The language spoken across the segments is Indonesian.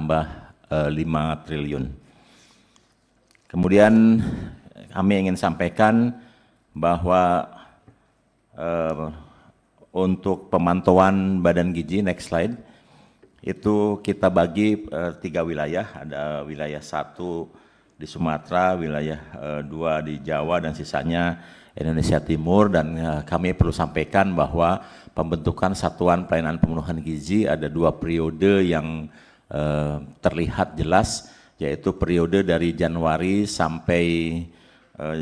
bertambah 5 triliun. Kemudian kami ingin sampaikan bahwa untuk pemantauan badan gizi, next slide, itu kita bagi 3 wilayah, ada wilayah 1 di Sumatera, wilayah 2 di Jawa, dan sisanya Indonesia Timur. Dan kami perlu sampaikan bahwa pembentukan Satuan Pelayanan Pemenuhan Gizi ada 2 periode yang terlihat jelas, yaitu periode dari Januari sampai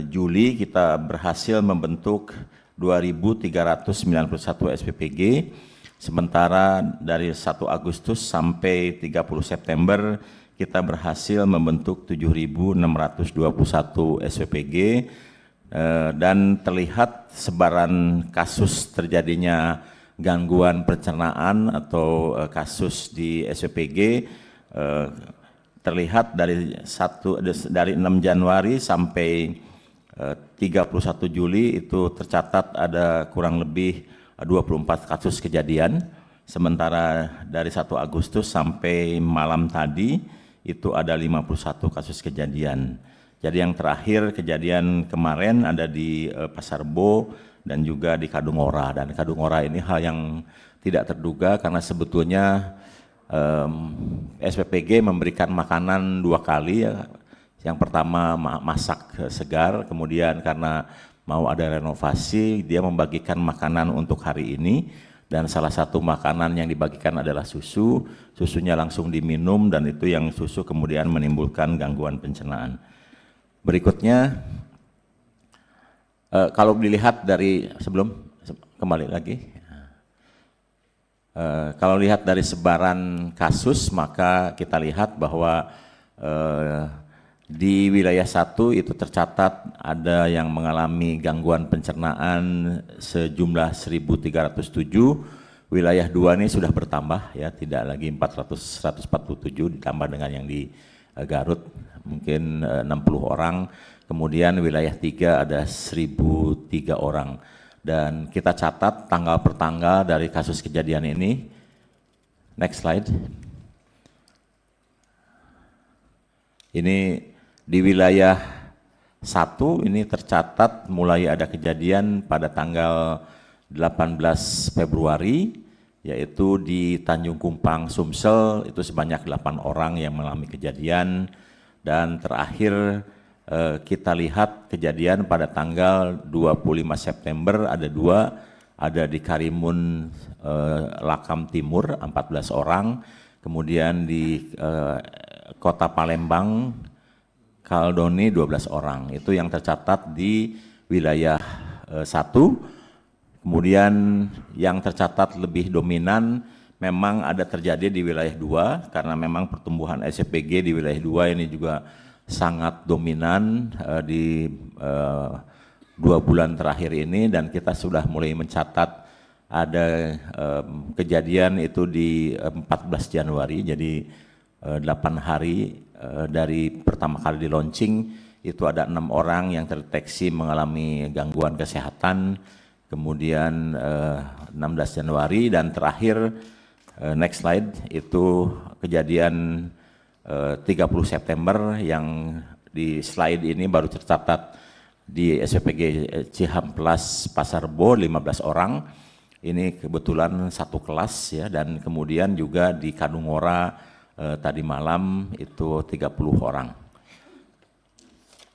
Juli kita berhasil membentuk 2.391 SPPG, sementara dari 1 Agustus sampai 30 September kita berhasil membentuk 7.621 SPPG, dan terlihat sebaran kasus terjadinya gangguan pencernaan atau kasus di SPPG terlihat dari 6 Januari sampai 31 Juli itu tercatat ada kurang lebih 24 kasus kejadian, sementara dari 1 Agustus sampai malam tadi itu ada 51 kasus kejadian. Jadi yang terakhir kejadian kemarin ada di Pasar Bo dan juga di Kadungora, dan Kadungora ini hal yang tidak terduga karena sebetulnya SPPG memberikan makanan 2 kali ya. Yang pertama masak segar, kemudian karena mau ada renovasi dia membagikan makanan untuk hari ini, dan salah satu makanan yang dibagikan adalah susu. Susunya langsung diminum dan itu yang susu kemudian menimbulkan gangguan pencernaan. Berikutnya kalau dilihat dari kembali lagi, kalau lihat dari sebaran kasus maka kita lihat bahwa di wilayah 1 itu tercatat ada yang mengalami gangguan pencernaan sejumlah 1.307, wilayah 2 ini sudah bertambah ya, tidak lagi 147 ditambah dengan yang di Garut mungkin 60 orang, kemudian wilayah 3 ada 1.003 orang. Dan kita catat tanggal per tanggal dari kasus kejadian ini. Next slide. Ini di wilayah 1 ini tercatat mulai ada kejadian pada tanggal 18 Februari, yaitu di Tanjung Kumpang, Sumsel, itu sebanyak 8 orang yang mengalami kejadian. Dan terakhir kita lihat kejadian pada tanggal 25 September ada 2, ada di Karimun Lakam Timur 14 orang, kemudian di Kota Palembang Kaldoni 12 orang, itu yang tercatat di wilayah 1. Kemudian yang tercatat lebih dominan memang ada terjadi di wilayah 2, karena memang pertumbuhan SPPG di wilayah 2 ini juga sangat dominan di 2 bulan terakhir ini, dan kita sudah mulai mencatat ada kejadian itu di 14 Januari, jadi 8 hari dari pertama kali di launching itu ada 6 orang yang terdeteksi mengalami gangguan kesehatan, kemudian 16 Januari, dan terakhir next slide itu kejadian 30 September yang di slide ini baru tercatat di SPPG Cihamplas Pasar Bo 15 orang, ini kebetulan 1 kelas ya, dan kemudian juga di Kadungora tadi malam itu 30 orang.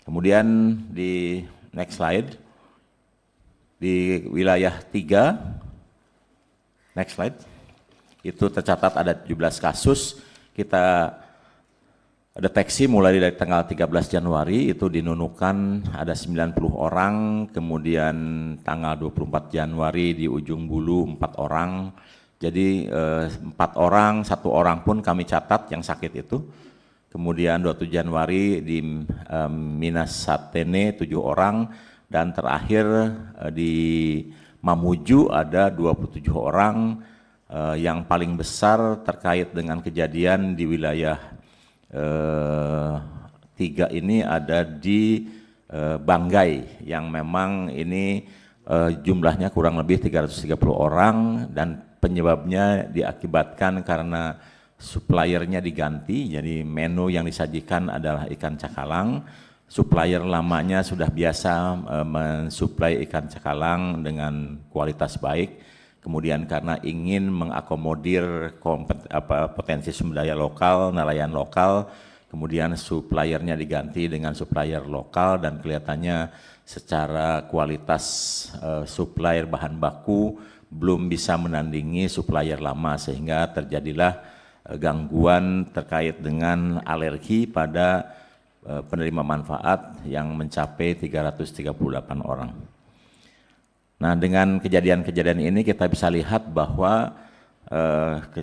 Kemudian di next slide, di wilayah 3, next slide, itu tercatat ada 17 kasus. Kita deteksi mulai dari tanggal 13 Januari itu di Nunukan ada 90 orang, kemudian tanggal 24 Januari di Ujung Bulu 4 orang. Jadi 4 orang, 1 orang pun kami catat yang sakit itu. Kemudian 27 Januari di Minas Satene 7 orang, dan terakhir di Mamuju ada 27 orang. Yang paling besar terkait dengan kejadian di wilayah 3 ini ada di Banggai, yang memang ini jumlahnya kurang lebih 330 orang, dan penyebabnya diakibatkan karena suppliernya diganti, jadi menu yang disajikan adalah ikan cakalang. Supplier lamanya sudah biasa mensuplai ikan cakalang dengan kualitas baik. Kemudian karena ingin mengakomodir potensi sumber daya lokal, nelayan lokal, kemudian suppliernya diganti dengan supplier lokal dan kelihatannya secara kualitas supplier bahan baku belum bisa menandingi supplier lama sehingga terjadilah gangguan terkait dengan alergi pada penerima manfaat yang mencapai 338 orang. Nah, dengan kejadian-kejadian ini kita bisa lihat bahwa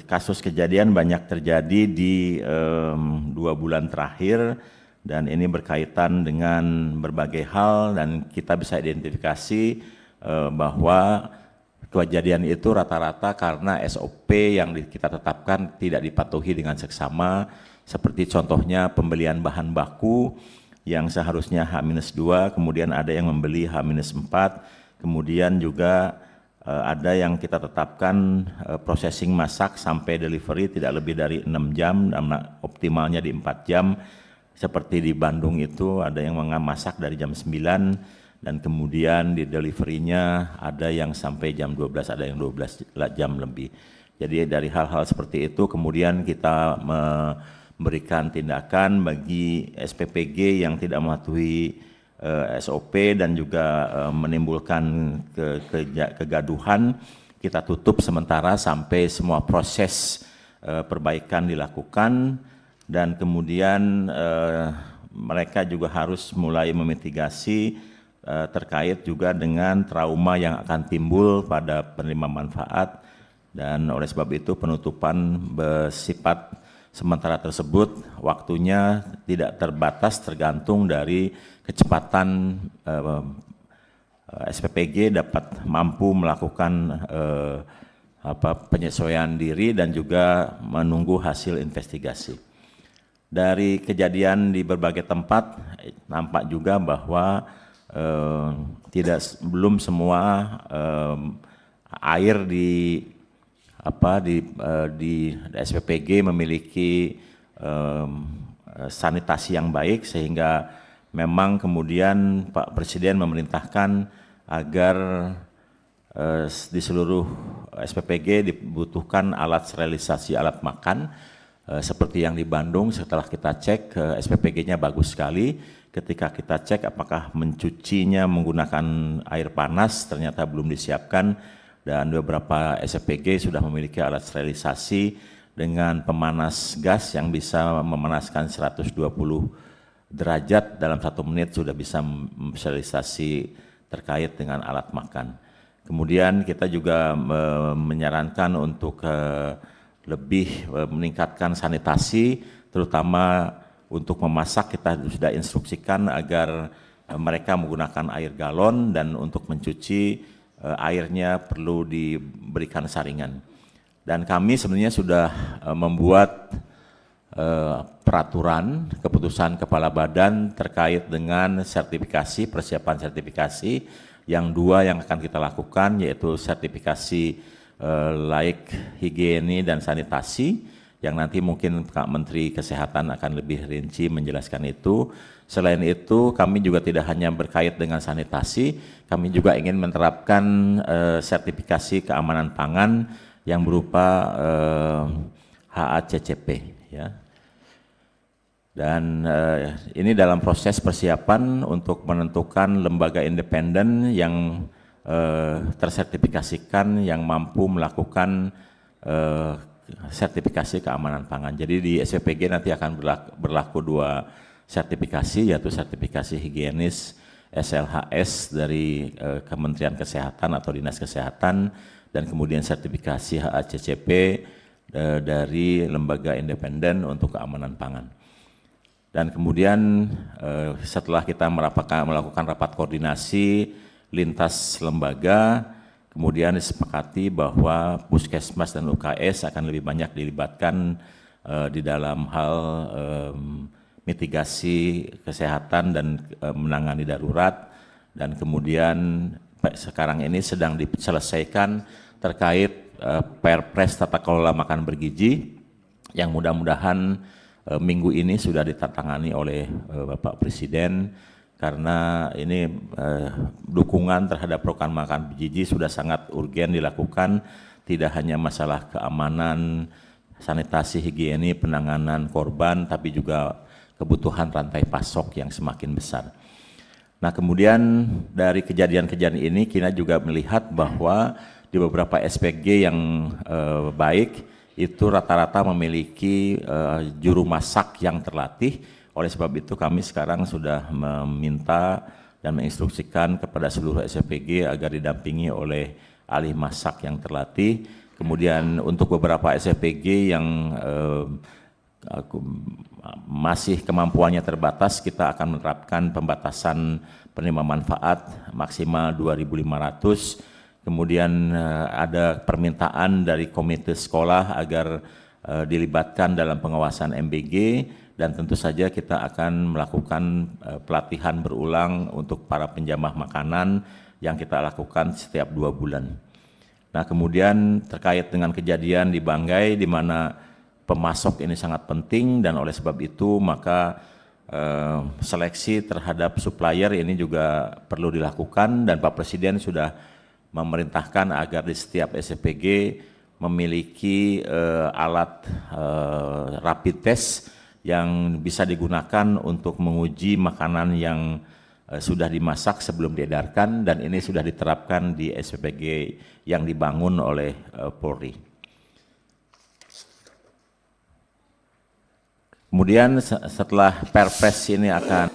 kasus kejadian banyak terjadi di 2 bulan terakhir dan ini berkaitan dengan berbagai hal dan kita bisa identifikasi bahwa kejadian itu rata-rata karena SOP yang kita tetapkan tidak dipatuhi dengan seksama, seperti contohnya pembelian bahan baku yang seharusnya H-2, kemudian ada yang membeli H-4, kemudian juga ada yang kita tetapkan processing masak sampai delivery tidak lebih dari 6 jam, optimalnya di 4 jam, seperti di Bandung itu ada yang masak dari jam 9, dan kemudian di delivery-nya ada yang sampai jam 12, ada yang 12 jam lebih. Jadi dari hal-hal seperti itu kemudian kita memberikan tindakan bagi SPPG yang tidak mematuhi SOP dan juga menimbulkan kegaduhan. Kita tutup sementara sampai semua proses perbaikan dilakukan dan kemudian mereka juga harus mulai memitigasi terkait juga dengan trauma yang akan timbul pada penerima manfaat dan oleh sebab itu penutupan bersifat sementara tersebut waktunya tidak terbatas tergantung dari kecepatan SPPG dapat mampu melakukan penyesuaian diri dan juga menunggu hasil investigasi. Dari kejadian di berbagai tempat nampak juga bahwa belum semua air di SPPG memiliki sanitasi yang baik sehingga memang kemudian Pak Presiden memerintahkan agar di seluruh SPPG dibutuhkan alat sterilisasi alat makan seperti yang di Bandung. Setelah kita cek SPPG-nya bagus sekali. Ketika kita cek apakah mencucinya menggunakan air panas ternyata belum disiapkan dan beberapa SPPG sudah memiliki alat sterilisasi dengan pemanas gas yang bisa memanaskan 120 derajat dalam 1 menit sudah bisa sterilisasi terkait dengan alat makan. Kemudian kita juga menyarankan untuk lebih meningkatkan sanitasi terutama untuk memasak kita sudah instruksikan agar mereka menggunakan air galon dan untuk mencuci airnya perlu diberikan saringan. Dan kami sebenarnya sudah membuat peraturan keputusan kepala badan terkait dengan sertifikasi, persiapan sertifikasi yang 2 yang akan kita lakukan yaitu sertifikasi layak higiene dan sanitasi yang nanti mungkin Pak Menteri Kesehatan akan lebih rinci menjelaskan itu. Selain itu kami juga tidak hanya berkait dengan sanitasi, kami juga ingin menerapkan sertifikasi keamanan pangan yang berupa HACCP. Ya. Dan ini dalam proses persiapan untuk menentukan lembaga independen yang tersertifikasikan yang mampu melakukan sertifikasi keamanan pangan. Jadi di SPPG nanti akan berlaku 2 sertifikasi yaitu sertifikasi higienis SLHS dari Kementerian Kesehatan atau Dinas Kesehatan dan kemudian sertifikasi HACCP dari lembaga independen untuk keamanan pangan. Dan kemudian setelah kita melakukan rapat koordinasi lintas lembaga, kemudian disepakati bahwa Puskesmas dan UKS akan lebih banyak dilibatkan di dalam hal mitigasi kesehatan dan menangani darurat. Dan kemudian sekarang ini sedang diselesaikan terkait Perpres tata kelola makan bergizi yang mudah-mudahan minggu ini sudah ditandatangani oleh Bapak Presiden, karena ini dukungan terhadap program makan bergizi sudah sangat urgen dilakukan, tidak hanya masalah keamanan, sanitasi, higiene, penanganan korban, tapi juga kebutuhan rantai pasok yang semakin besar. Nah, kemudian dari kejadian-kejadian ini kita juga melihat bahwa di beberapa SPG yang baik itu rata-rata memiliki juru masak yang terlatih. Oleh sebab itu kami sekarang sudah meminta dan menginstruksikan kepada seluruh SPG agar didampingi oleh ahli masak yang terlatih. Kemudian untuk beberapa SPG yang masih kemampuannya terbatas, kita akan menerapkan pembatasan penerima manfaat maksimal 2.500. Kemudian ada permintaan dari komite sekolah agar dilibatkan dalam pengawasan MBG, dan tentu saja kita akan melakukan pelatihan berulang untuk para penjamah makanan yang kita lakukan setiap 2 bulan. Nah, kemudian terkait dengan kejadian di Banggai di mana pemasok ini sangat penting, dan oleh sebab itu maka seleksi terhadap supplier ini juga perlu dilakukan, dan Pak Presiden sudah memerintahkan agar di setiap SPG memiliki alat rapid test yang bisa digunakan untuk menguji makanan yang sudah dimasak sebelum diedarkan, dan ini sudah diterapkan di SPG yang dibangun oleh Polri. Kemudian setelah Perpres ini akan